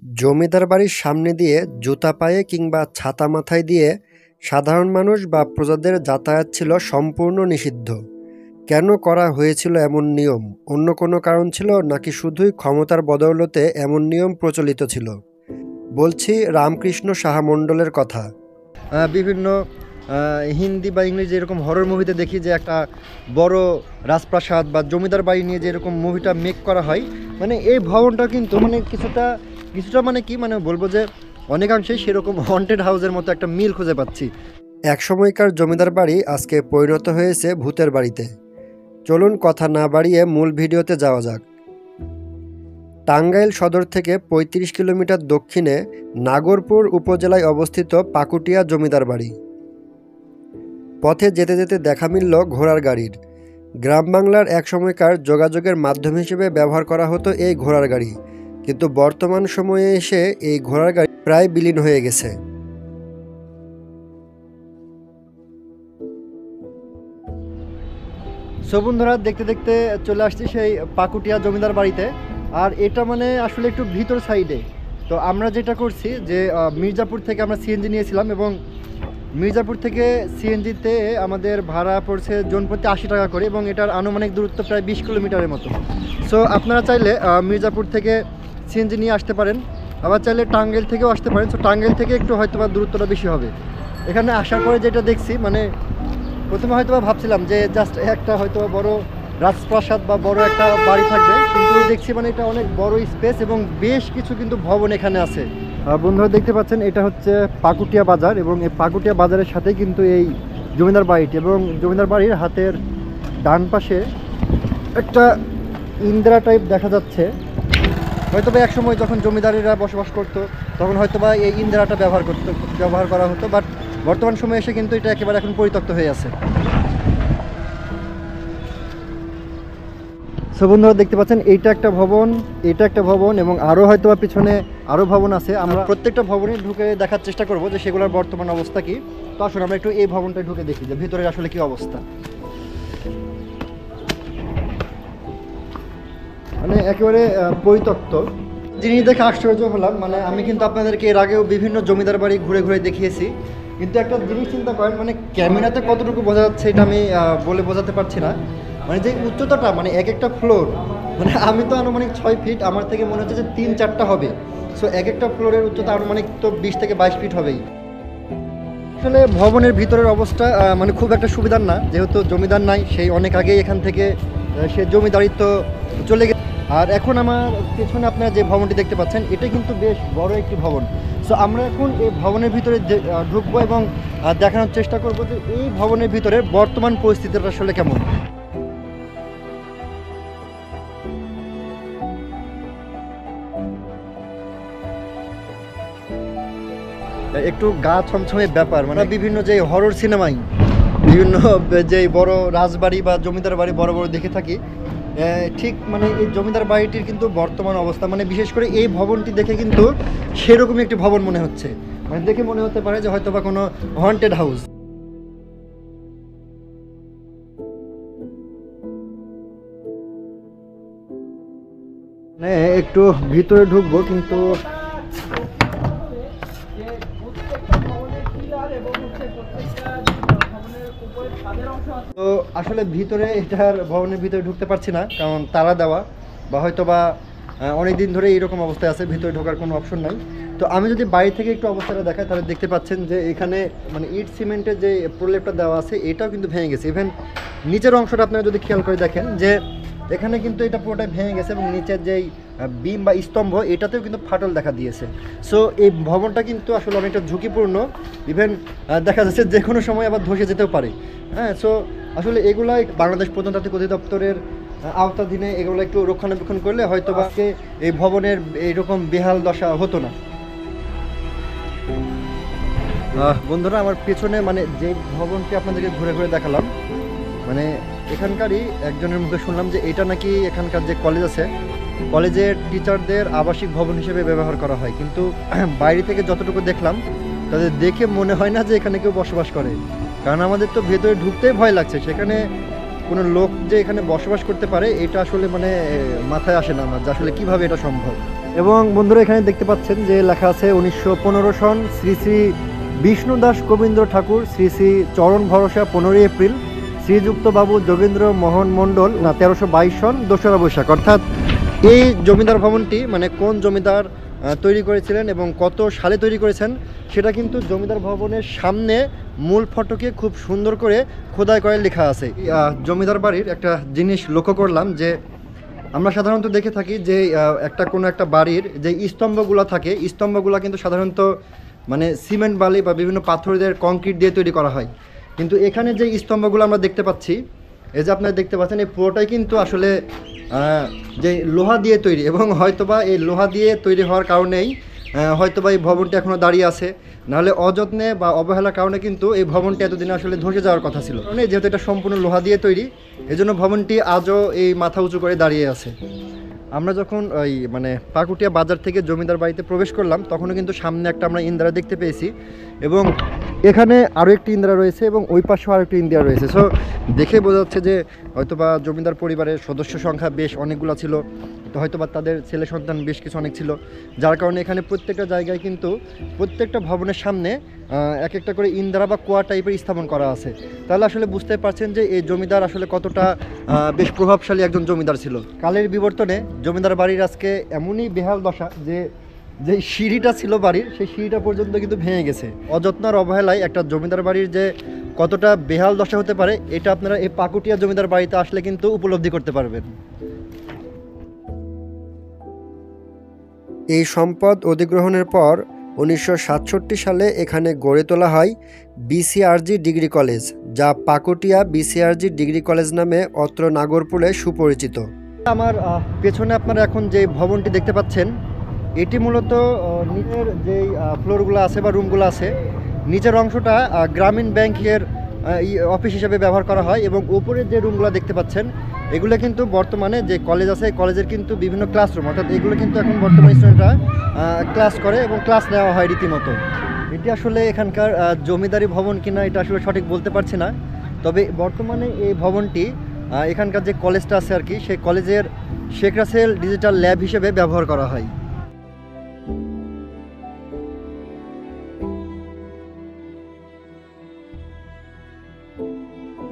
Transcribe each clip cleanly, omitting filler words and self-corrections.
জমিদার বাড়ির সামনে দিয়ে জুতা পায়ে কিংবা ছাতা মাথায় দিয়ে সাধারণ মানুষ বা প্রজাদের যাতায়াত ছিল সম্পূর্ণ নিষিদ্ধ। কেন করা হয়েছিল এমন নিয়ম? অন্য কোনো কারণ ছিল নাকি শুধুই ক্ষমতার বদৌলতে এমন নিয়ম প্রচলিত ছিল? বলছি রামকৃষ্ণ সাহা মণ্ডলের কথা। বিভিন্ন হিন্দি বা ইংরেজি এরকম হরর মুভিতে দেখি যে একটা বড় রাজপ্রাসাদ বা জমিদার বাড়ি নিয়ে যে এরকম মুভিটা মেক করা হয়, মানে এই ভবনটা কিন্তু মানে কিছুটা মানে কি মানে বলবো যে অনেকাংশেই সেরকম হন্টেড হাউসের মতো একটা মিল খুঁজে পাচ্ছি। একসময়কার জমিদার বাড়ি আজকে পরিণত হয়েছে ভূতের বাড়িতে। চলুন কথা না বাড়িয়ে মূল ভিডিওতে যাওয়া যাক। টাঙ্গাইল সদর থেকে ৩৫ কিলোমিটার দক্ষিণে নাগরপুর উপজেলায় অবস্থিত পাকুটিয়া জমিদার বাড়ি। পথে যেতে যেতে দেখা মিলল ঘোড়ার গাড়ির। গ্রাম বাংলার এক সময়কার যোগাযোগের মাধ্যম হিসেবে ব্যবহার করা হতো এই ঘোড়ার গাড়ি, কিন্তু বর্তমান সময়ে এসে এই ঘোড়ার গাড়ি প্রায় বিলীন হয়ে গেছে। সো বন্ধুরা, দেখতে দেখতে চলে আসছি সেই পাকুটিয়া জমিদার বাড়িতে। আর এটা মানে আসলে একটু ভিতর সাইডে। তো আমরা যেটা করছি যে মির্জাপুর থেকে আমরা সিএনজি নিয়েছিলাম, এবং মির্জাপুর থেকে সিএনজিতে আমাদের ভাড়া পড়ছে জনপ্রতি ৮০ টাকা করে, এবং এটার আনুমানিক দূরত্ব প্রায় ২০ কিলোমিটারের মতো। সো আপনারা চাইলে মির্জাপুর থেকে সিএনজি নিয়ে আসতে পারেন, আবার চাইলে টাঙ্গাইল থেকেও আসতে পারেন। সো টাঙ্গাইল থেকে একটু হয়তো বা দূরত্বটা বেশি হবে। এখানে আসার পরে যেটা দেখছি, মানে প্রথমে হয়তো ভাবছিলাম যে জাস্ট একটা হয়তো বড় রাজপ্রাসাদ বা বড় একটা বাড়ি থাকবে, কিন্তু দেখছি মানে এটা অনেক বড় স্পেস এবং বেশ কিছু কিন্তু ভবন এখানে আছে। বন্ধুরা দেখতে পাচ্ছেন, এটা হচ্ছে পাকুটিয়া বাজার, এবং এই পাকুটিয়া বাজারের সাথে কিন্তু এই জমিদার বাড়িটি, এবং জমিদার বাড়ির হাতের ডান পাশে একটা ইন্দিরা টাইপ দেখা যাচ্ছে। হয়তোবা এক সময় যখন জমিদারেরা বসবাস করতো তখন হয়তোবা এই ইন্দিরাটা ব্যবহার করা হতো, বাট বর্তমান সময়ে এসে কিন্তু এটা একেবারে এখন পরিত্যক্ত হয়ে আছে। সো বন্ধুরা দেখতে পাচ্ছেন, এইটা একটা ভবন, এটা একটা ভবন, এবং আরও হয়তোবা পিছনে আরও ভবন আছে। আমরা প্রত্যেকটা ভবনে ঢুকে দেখার চেষ্টা করব যে সেগুলোর বর্তমান অবস্থা কি। তো আসুন আমরা একটু এই ভবনটা ঢুকে দেখি যে ভিতরে আসলে কি অবস্থা। মানে একেবারে পরিত্যক্ত। জিনিস দেখে আশ্চর্য হলাম। মানে আমি কিন্তু আপনাদেরকে এর আগেও বিভিন্ন জমিদার বাড়ি ঘুরে ঘুরে দেখিয়েছি, কিন্তু একটা জিনিস চিন্তা করেন, মানে ক্যামেরাতে কতটুকু বোঝা যাচ্ছে এটা আমি বলে বোঝাতে পারছি না। মানে যে উচ্চতাটা, মানে এক একটা ফ্লোর, মানে আমি তো আনুমানিক ৬ ফিট, আমার থেকে মনে হচ্ছে যে ৩-৪টা হবে। সো এক একটা ফ্লোরের উচ্চতা আনুমানিক তো ২০ থেকে ২২ ফিট হবেই। আসলে ভবনের ভিতরের অবস্থা মানে খুব একটা সুবিধার না, যেহেতু জমিদার নাই, সেই অনেক আগেই এখান থেকে সে জমিদারিত্ব চলে গেছে। আর এখন আমার পেছনে আপনারা যে ভবনটি দেখতে পাচ্ছেন, এটা কিন্তু বেশ বড় একটি ভবন। সো আমরা এখন এই ভবনের ভিতরে ঢুকবো এবং দেখানোর চেষ্টা করব যে এই ভবনের ভিতরে বর্তমান পরিস্থিতিটা আসলে কেমন। একটু গা ছমছমে ব্যাপার, মানে বিভিন্ন যে হরর সিনেমায় বিভিন্ন যে বড় রাজবাড়ি বা জমিদার বাড়ি বড় বড় দেখে থাকি, ঠিক মানে এই জমিদার বাড়িটির কিন্তু বর্তমান অবস্থা, মানে বিশেষ করে এই ভবনটি দেখে কিন্তু সেরকমই একটি ভবন মনে হচ্ছে। মানে দেখে মনে হতে পারে যে হয়তো বা কোনো হন্টেড হাউস। মানে একটু ভিতরে ঢুকবো, কিন্তু তো আসলে ভিতরে এটার ভবনের ভিতরে ঢুকতে পারছি না, কারণ তালা দেওয়া, বা হয়তো বা অনেক দিন ধরে এইরকম অবস্থায় আছে, ভিতরে ঢোকার কোনো অপশন নাই। তো আমি যদি বাইরে থেকে একটু অবস্থাটা দেখাই, তাহলে দেখতে পাচ্ছেন যে এখানে মানে ইট সিমেন্টের যে প্রলেপটা দেওয়া আছে এটাও কিন্তু ভেঙে গেছে। ইভেন নিচের অংশটা আপনারা যদি খেয়াল করে দেখেন যে এখানে কিন্তু এটা পুরোটাই ভেঙে গেছে, এবং নিচের যেই বিম বা স্তম্ভ এটাতেও কিন্তু ফাটল দেখা দিয়েছে। সো এই ভবনটা কিন্তু আসলে অনেকটা ঝুঁকিপূর্ণ। ইভেন দেখা যাচ্ছে যে কোনো সময় আবার ধসে যেতেও পারে। হ্যাঁ, সো আসলে এগুলাই বাংলাদেশ প্রত্নতাত্ত্বিক অধিদপ্তরের আওতাধীনে এগুলো একটু রক্ষণাবেক্ষণ করলে হয়তো বা এই ভবনের এইরকম বেহাল দশা হতো না। বন্ধুরা, আমার পেছনে মানে যে ভবনটি আপনাদেরকে ঘুরে ঘুরে দেখালাম, মানে এখানকারই একজনের মুখে শুনলাম যে এটা নাকি এখানকার যে কলেজ আছে, কলেজের টিচারদের আবাসিক ভবন হিসেবে ব্যবহার করা হয়। কিন্তু বাইরে থেকে যতটুকু দেখলাম, তাদের দেখে মনে হয় না যে এখানে কেউ বসবাস করে, কারণ আমাদের তো ভেতরে ঢুকতেই ভয় লাগছে। সেখানে কোনো লোক যে এখানে বসবাস করতে পারে এটা আসলে মানে মাথায় আসে না আমার, যে আসলে কীভাবে এটা সম্ভব। এবং বন্ধুরা এখানে দেখতে পাচ্ছেন যে লেখা আছে 1915 সন শ্রী শ্রী বিষ্ণু দাস গোবিন্দ ঠাকুর শ্রী শ্রী চরণ ভরসা 15 এপ্রিল শ্রীযুক্ত বাবু যোগেন্দ্র মোহন মণ্ডল 1322 সন 2রা বৈশাখ। অর্থাৎ এই জমিদার ভবনটি মানে কোন জমিদার তৈরি করেছিলেন এবং কত সালে তৈরি করেছেন সেটা কিন্তু জমিদার ভবনের সামনে মূল ফটকে খুব সুন্দর করে খোদাই করে লেখা আছে। জমিদার বাড়ির একটা জিনিস লক্ষ্য করলাম যে আমরা সাধারণত দেখে থাকি যে কোনো একটা বাড়ির যে স্তম্ভগুলো থাকে স্তম্ভগুলো কিন্তু সাধারণত মানে সিমেন্ট বালি বা বিভিন্ন পাথরের কংক্রিট দিয়ে তৈরি করা হয়, কিন্তু এখানে যে স্তম্ভগুলো আমরা দেখতে পাচ্ছি এই যে আপনারা দেখতে পাচ্ছেন এই পুরোটাই কিন্তু আসলে যে লোহা দিয়ে তৈরি এবং হয়তোবা এই লোহা দিয়ে তৈরি হওয়ার কারণেই হয়তোবা এই ভবনটি এখনও দাঁড়িয়ে আছে, নাহলে অযত্নে বা অবহেলার কারণে কিন্তু এই ভবনটি এতদিন আসলে ধসে যাওয়ার কথা ছিল। যেহেতু এটা সম্পূর্ণ লোহা দিয়ে তৈরি এজন্য ভবনটি আজও এই মাথা উঁচু করে দাঁড়িয়ে আছে। আমরা যখন ওই মানে পাকুটিয়া বাজার থেকে জমিদার বাড়িতে প্রবেশ করলাম তখনও কিন্তু সামনে একটা আমরা ইন্দিরা দেখতে পেয়েছি এবং এখানে আরও একটি ইন্দিরা রয়েছে এবং ওই পাশেও আরও একটি ইন্দিরা রয়েছে। সো দেখে বোঝা যাচ্ছে যে হয়তোবা জমিদার পরিবারের সদস্য সংখ্যা বেশ অনেকগুলো ছিল, তো হয়তোবা তাদের ছেলে সন্তান বেশ কিছু অনেক ছিল, যার কারণে এখানে প্রত্যেকটা জায়গায় কিন্তু প্রত্যেকটা ভবনের সামনে এক একটা করে ইন্দিরা বা কুয়া টাইপের স্থাপন করা আছে। তাহলে আসলে বুঝতে পারছেন যে এই জমিদার আসলে কতটা বেশ প্রভাবশালী একজন জমিদার ছিল। কালের বিবর্তনে জমিদার বাড়ির আজকে এমনই বেহাল দশা যে যে সিঁড়িটা ছিল বাড়ির সেই সিঁড়িটা পর্যন্ত কিন্তু ভেঙে গেছে। অযত্ন আর অবহেলায় একটা জমিদার বাড়ির যে কতটা বেহাল দশা হতে পারে এটা আপনারা এই পাকুটিয়া জমিদার বাড়িতে আসলে কিন্তু উপলব্ধি করতে পারবেন। এই সম্পদ অধিগ্রহণের পর 1967 সালে এখানে গড়ে তোলা হয় বিসিআরজি ডিগ্রি কলেজ, যা পাকুটিয়া বিসিআরজি ডিগ্রি কলেজ নামে অত্র নাগরপুরে সুপরিচিত। আমার পেছনে আপনারা এখন যে ভবনটি দেখতে পাচ্ছেন এটি মূলত নিচের যেই ফ্লোরগুলো আছে বা রুমগুলো আছে নিচের অংশটা গ্রামীণ ব্যাংকের অফিস হিসেবে ব্যবহার করা হয় এবং উপরের যে রুমগুলো দেখতে পাচ্ছেন এগুলো কিন্তু বর্তমানে যে কলেজ আছে কলেজের কিন্তু বিভিন্ন ক্লাসরুম, অর্থাৎ এগুলো কিন্তু এখন বর্তমানে স্টুডেন্টরা ক্লাস করে এবং ক্লাস নেওয়া হয় রীতিমতো। এটি আসলে এখানকার জমিদারি ভবন কিনা এটা আসলে সঠিক বলতে পারছি না, তবে বর্তমানে এই ভবনটি এখানকার যে কলেজটা আছে আর কি সেই কলেজের শেখ রাসেল ডিজিটাল ল্যাব হিসেবে ব্যবহার করা হয়।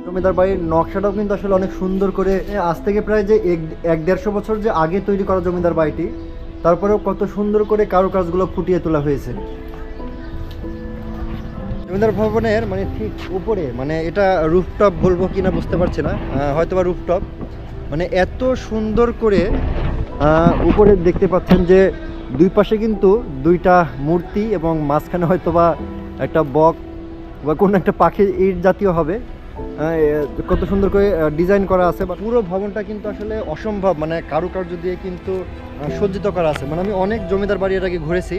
জমিদার বাড়ির নকশাটাও কিন্তু আসলে অনেক সুন্দর করে আজ থেকে প্রায় যে 1-150 বছর যে আগে তৈরি করা জমিদার বাড়িটি তারপরেও কত সুন্দর করে কারুকাজগুলো ফুটিয়ে তোলা হয়েছে। জমিদার ভবনের মানে ঠিক উপরে মানে এটা রুফটপ বলবো কিনা বুঝতে পারছি না, হয়তোবা রুফটপ, মানে এত সুন্দর করে উপরে দেখতে পাচ্ছেন যে দুই পাশে কিন্তু দুইটা মূর্তি এবং মাঝখানে হয়তোবা একটা বক বা কোনো একটা পাখি এই জাতীয় হবে, কত সুন্দর করে ডিজাইন করা আছে। বা পুরো ভবনটা কিন্তু আসলে অসম্ভব মানে কারুকার্য দিয়ে কিন্তু সজ্জিত করা আছে। মানে আমি অনেক জমিদার বাড়ি এর আগে ঘুরেছি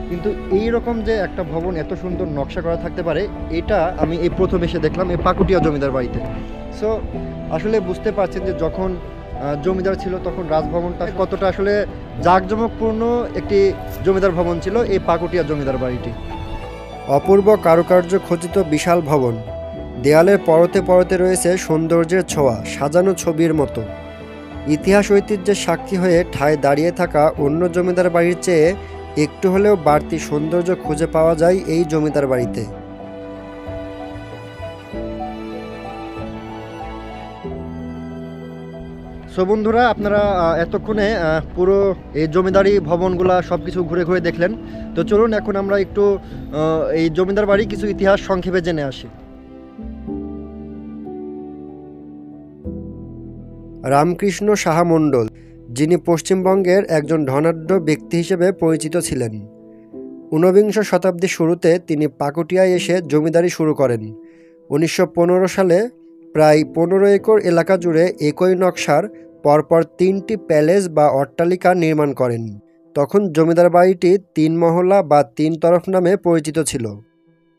কিন্তু এই রকম যে একটা ভবন এত সুন্দর নকশা করা থাকতে পারে এটা আমি এই প্রথম এসে দেখলাম এই পাকুটিয়া জমিদার বাড়িতে। সো আসলে বুঝতে পারছেন যে যখন জমিদার ছিল তখন রাজভবনটা কতটা আসলে জাঁকজমকপূর্ণ একটি জমিদার ভবন ছিল এই পাকুটিয়া জমিদার বাড়িটি। অপূর্ব কারুকার্য খচিত বিশাল ভবন, দেয়ালের পরতে পরতে রয়েছে সৌন্দর্যের ছোঁয়া, সাজানো ছবির মতো। ইতিহাস ঐতিহ্যের সাক্ষী হয়ে ঠায় দাঁড়িয়ে থাকা অন্য জমিদার বাড়ির চেয়ে একটু হলেও বাড়তি সৌন্দর্য খুঁজে পাওয়া যায় এই জমিদার বাড়িতে। সো বন্ধুরা আপনারা এতক্ষণে পুরো এই জমিদারি ভবনগুলা সব কিছু ঘুরে ঘুরে দেখলেন, তো চলুন এখন আমরা একটু এই জমিদার বাড়ি কিছু ইতিহাস সংক্ষেপে জেনে আসি। রামকৃষ্ণ সাহা মণ্ডল, যিনি পশ্চিমবঙ্গের একজন ধনাঢ্য ব্যক্তি হিসেবে পরিচিত ছিলেন। 19বিংশ শতাব্দীর শুরুতে তিনি পাকুটিয়ায় এসে জমিদারি শুরু করেন। 1915 সালে প্রায় 15 একর এলাকা জুড়ে একই নকশার পরপর 3টি প্যালেস বা অট্টালিকা নির্মাণ করেন। তখন জমিদার বাড়িটি 3 মহলা বা 3 তরফ নামে পরিচিত ছিল।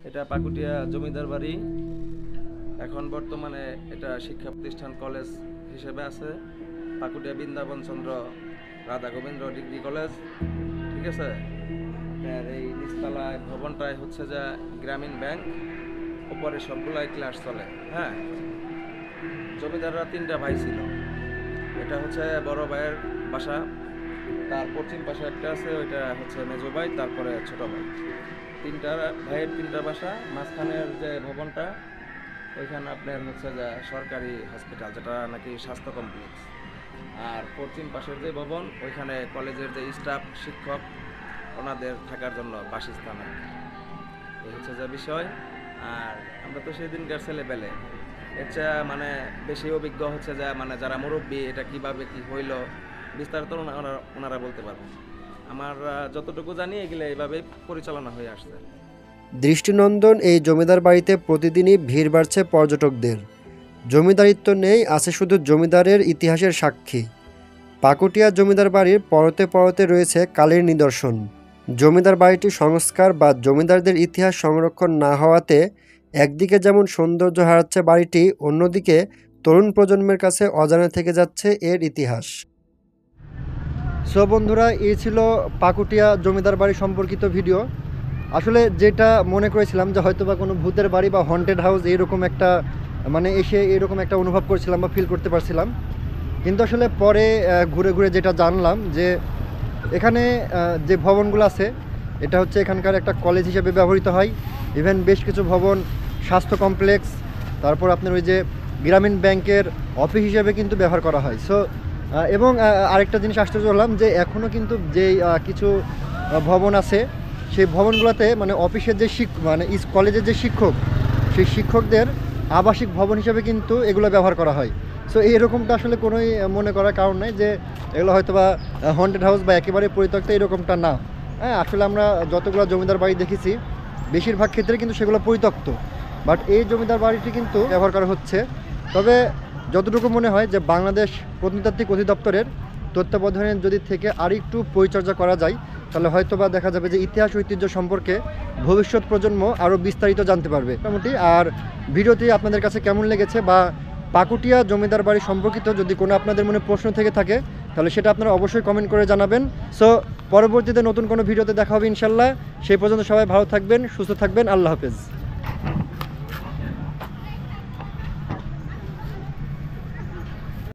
এটা পাকুটিয়া জমিদার বাড়ি, এখন বর্তমানে এটা শিক্ষা প্রতিষ্ঠান কলেজ হিসেবে আছে। পাকুটিয়া বৃন্দাবন চন্দ্র রাধা গোবিন্দ ডিগ্রি কলেজ, ঠিক আছে। আর এই নিচতলায় ভবনটায় হচ্ছে যে গ্রামীণ ব্যাংক, উপরে সবগুলাই ক্লাস চলে। হ্যাঁ, জমিদাররা 3টা ভাই ছিল, এটা হচ্ছে বড় ভাইয়ের বাসা, তার পশ্চিম পাশে একটা আছে, ওইটা হচ্ছে মেজো ভাই, তারপরে ছোট ভাই। তিনটা ভাইয়ের তিনটা বাসা। মাঝখানের যে ভবনটা ওইখানে আপনার হচ্ছে যে সরকারি হসপিটাল, যেটা নাকি স্বাস্থ্য কমপ্লেক্স। আর পশ্চিম পাশের যে ভবন ওইখানে কলেজের যে স্টাফ শিক্ষক ওনাদের থাকার জন্য বাসস্থান আর কি। এই হচ্ছে যে বিষয়। আর আমরা তো সেদিনকার ছেলেবেলে এর চেয়ে মানে বেশি অভিজ্ঞ হচ্ছে যে মানে যারা মুরব্বী, এটা কিভাবে কি হইলো বিস্তারিত ওনারা বলতে পারবেন। আমার যতটুকু জানি এগুলো এইভাবেই পরিচালনা হয়ে আসছে। দৃষ্টিনন্দন এই জমিদার বাড়িতে প্রতিদিনই ভিড় বাড়ছে পর্যটকদের। জমিদারিত্ব নেই, আছে শুধু জমিদারের ইতিহাসের সাক্ষী। পাকুটিয়া জমিদার বাড়ির পরতে পরতে রয়েছে কালের নিদর্শন। জমিদার বাড়িটির সংস্কার বা জমিদারদের ইতিহাস সংরক্ষণ না হওয়াতে একদিকে যেমন সৌন্দর্য হারাচ্ছে বাড়িটি, অন্যদিকে তরুণ প্রজন্মের কাছে অজানা থেকে যাচ্ছে এর ইতিহাস। সো বন্ধুরা, এই ছিল পাকুটিয়া জমিদার বাড়ি সম্পর্কিত ভিডিও। আসলে যেটা মনে করেছিলাম যে হয়তো বা কোনো ভূতের বাড়ি বা হন্টেড হাউস এইরকম একটা মানে এসে এরকম একটা অনুভব করছিলাম বা ফিল করতে পারছিলাম, কিন্তু আসলে পরে ঘুরে ঘুরে যেটা জানলাম যে এখানে যে ভবনগুলো আছে এটা হচ্ছে এখানকার একটা কলেজ হিসেবে ব্যবহৃত হয়। ইভেন বেশ কিছু ভবন স্বাস্থ্য কমপ্লেক্স, তারপর আপনার ওই যে গ্রামীণ ব্যাংকের অফিস হিসেবে কিন্তু ব্যবহার করা হয়। সো এবং আরেকটা জিনিস আশ্চর্য হলাম যে এখনও কিন্তু যেই কিছু ভবন আছে সেই ভবনগুলোতে মানে অফিসের যে মানে কলেজের যে শিক্ষক, সেই শিক্ষকদের আবাসিক ভবন হিসেবে কিন্তু এগুলো ব্যবহার করা হয়। সো এরকমটা আসলে কোনোই মনে করার কারণ নাই যে এগুলো হয়তো বা হন্টেড হাউস বা একেবারে পরিত্যক্ত, এরকমটা না। হ্যাঁ, আসলে আমরা যতগুলো জমিদার বাড়ি দেখেছি বেশিরভাগ ক্ষেত্রে কিন্তু সেগুলো পরিত্যক্ত, বাট এই জমিদার বাড়িটি কিন্তু ব্যবহার করা হচ্ছে। তবে যতটুকু মনে হয় যে বাংলাদেশ প্রত্নতাত্ত্বিক অধিদপ্তরের তত্ত্বাবধানে যদি থেকে আরেকটু পরিচর্যা করা যায় তাহলে হয়তো বা দেখা যাবে যে ইতিহাস ঐতিহ্য সম্পর্কে ভবিষ্যৎ প্রজন্ম আরও বিস্তারিত জানতে পারবে মোটামুটি। আর ভিডিওটি আপনাদের কাছে কেমন লেগেছে বা পাকুটিয়া জমিদার বাড়ি সম্পর্কিত যদি কোনো আপনাদের মনে প্রশ্ন থেকে থাকে তাহলে সেটা আপনারা অবশ্যই কমেন্ট করে জানাবেন। সো পরবর্তীতে নতুন কোনো ভিডিওতে দেখা হবে ইনশাল্লাহ। সেই পর্যন্ত সবাই ভালো থাকবেন, সুস্থ থাকবেন। আল্লাহ হাফেজ।